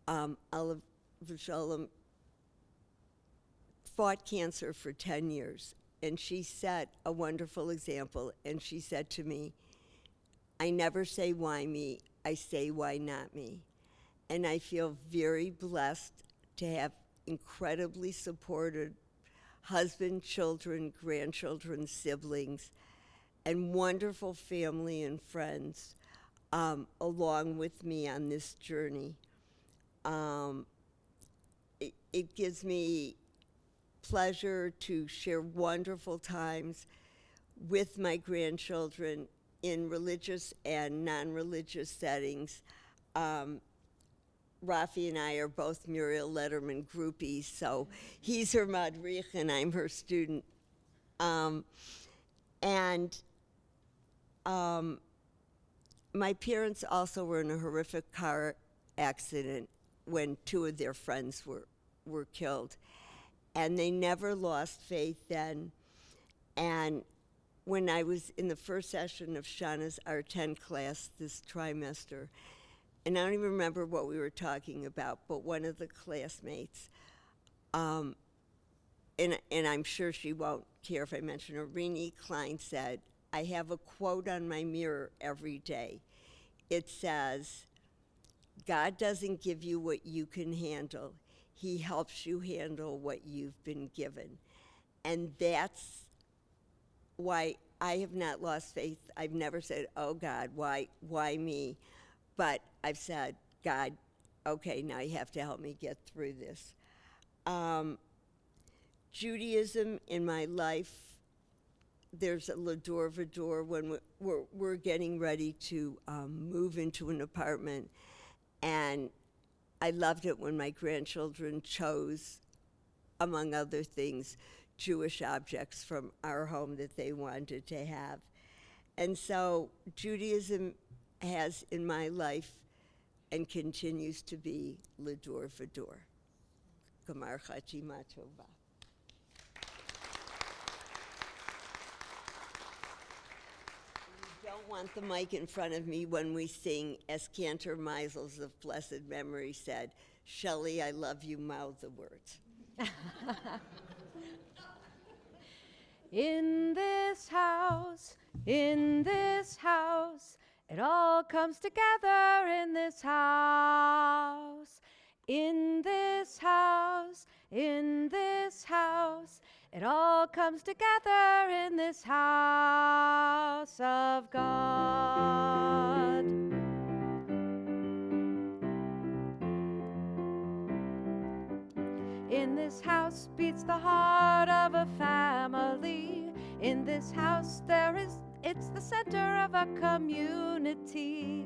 [SPEAKER 7] Olive Sholem, fought cancer for 10 years. And she set a wonderful example. And she said to me, I never say why me, I say why not me. And I feel very blessed to have incredibly supported husband, children, grandchildren, siblings, and wonderful family and friends along with me on this journey. It gives me pleasure to share wonderful times with my grandchildren in religious and non-religious settings. Rafi and I are both Muriel Letterman groupies, so he's her madrich and I'm her student. My parents also were in a horrific car accident when 2 of their friends were killed. And they never lost faith then. And when I was in the first session of Shauna's R10 class this trimester, and I don't even remember what we were talking about, but one of the classmates, and I'm sure she won't care if I mention her, Rini Klein said, I have a quote on my mirror every day. It says, God doesn't give you what you can handle. He helps you handle what you've been given. And that's why I have not lost faith. I've never said, oh God, why me? But I've said, God, okay, now you have to help me get through this. Judaism in my life, there's a Lador Vador when we're getting ready to move into an apartment. And I loved it when my grandchildren chose, among other things, Jewish objects from our home that they wanted to have. And so Judaism has in my life and continues to be Lador Vador. Gamar Chatima Tova. You don't want the mic in front of me when we sing, as Cantor Meisels of blessed memory said, Shelley, I love you, mouth the words.
[SPEAKER 5] In this house, it all comes together in this house. In this house, it all comes together in this house of God. In this house beats the heart of a family. In this house there is It's the center of a community.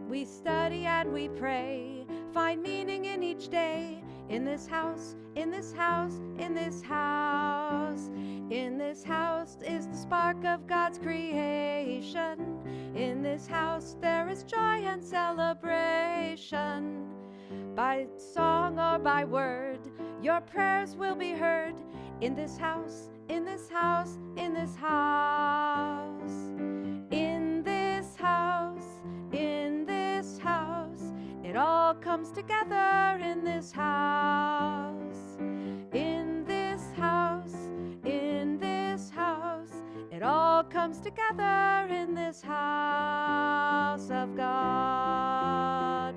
[SPEAKER 5] We study and we pray, find meaning in each day. In this house, in this house, in this house. In this house is the spark of God's creation. In this house there is joy and celebration. By song or by word, your prayers will be heard. In this house, in this house, in this house. In this house, in this house. It all comes together in this house. In this house, in this house. It all comes together in this house of God.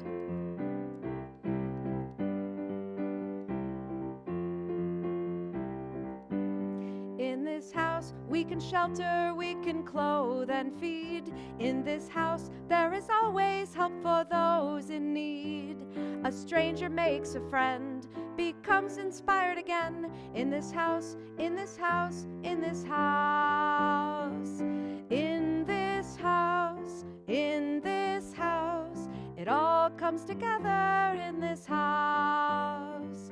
[SPEAKER 5] In this house we can shelter, we can clothe and feed. In this house there is always help for those in need. A stranger makes a friend, becomes inspired again. In this house, in this house, in this house. In this house, in this house. It all comes together in this house.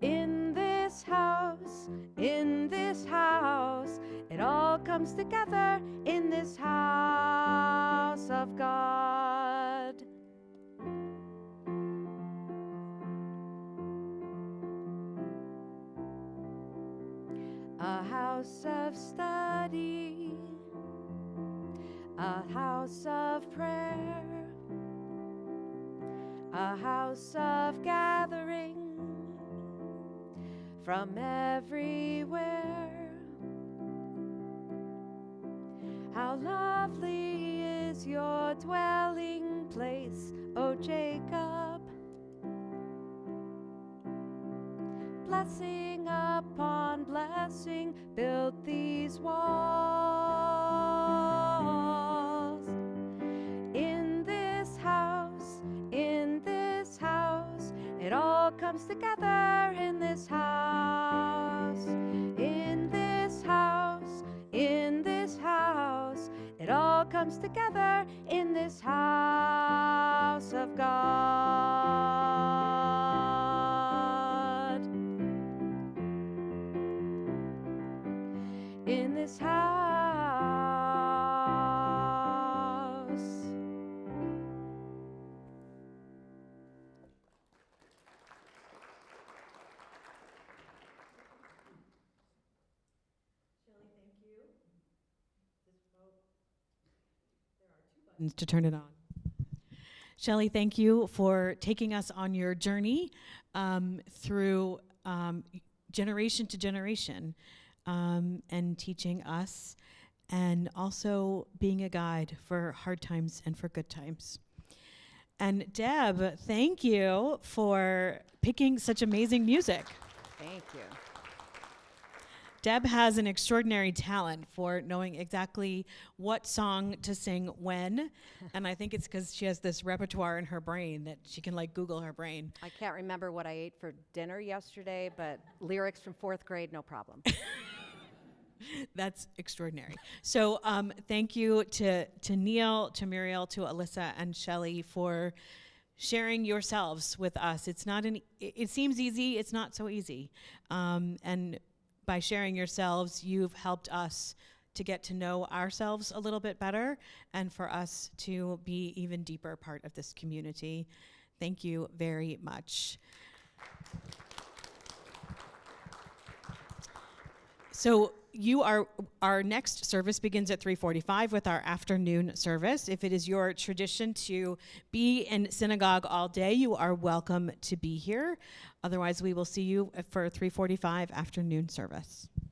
[SPEAKER 5] In this house, in this house. It all comes together in this house of God. A house of study, a house of prayer, a house of gathering from everywhere. How lovely is your dwelling place, O Jacob. Blessing upon blessing, build these walls. In this house, in this house. It all comes together in this house. In this house, in this house. It all comes together in this house of God. In this house.
[SPEAKER 1] To turn it on. Shelley, thank you for taking us on your journey through generation to generation and teaching us and also being a guide for hard times and for good times. And Deb, thank you for picking such amazing music.
[SPEAKER 2] Thank you.
[SPEAKER 1] Deb has an extraordinary talent for knowing exactly what song to sing when, and I think it's because she has this repertoire in her brain that she can like Google her brain.
[SPEAKER 2] I can't remember what I ate for dinner yesterday, but lyrics from 4th grade, no problem.
[SPEAKER 1] That's extraordinary. So thank you to Neil, to Muriel, to Alyssa, and Shelley for sharing yourselves with us. It's not it seems easy, it's not so easy. And by sharing yourselves, you've helped us to get to know ourselves a little bit better and for us to be even deeper part of this community. Thank you very much. So our next service begins at 3:45 with our afternoon service. If it is your tradition to be in synagogue all day, you are welcome to be here. Otherwise, we will see you for 3:45 afternoon service.